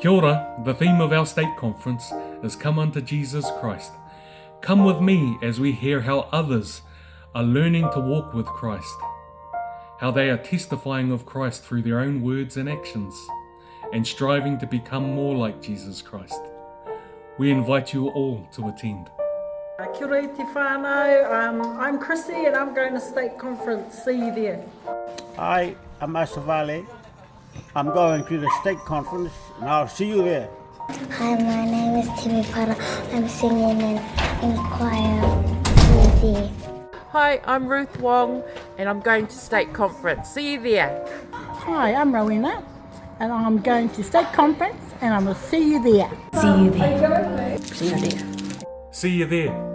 Kia ora, the theme of our state conference is Come unto Jesus Christ. Come with me as we hear how others are learning to walk with Christ, how they are testifying of Christ through their own words and actions, and striving to become more like Jesus Christ. We invite you all to attend. Kia ora te whānau, I'm Chrissy and I'm going to state conference. See you there. Hi, I'm Asavale. I'm going to the state conference and I'll see you there. Hi, my name is Timmy Potter. I'm singing in choir. See you there. Hi, I'm Ruth Wong and I'm going to state conference. See you there. Hi, I'm Rowena and I'm going to state conference and I will see you there. See you there. See you there. See you there.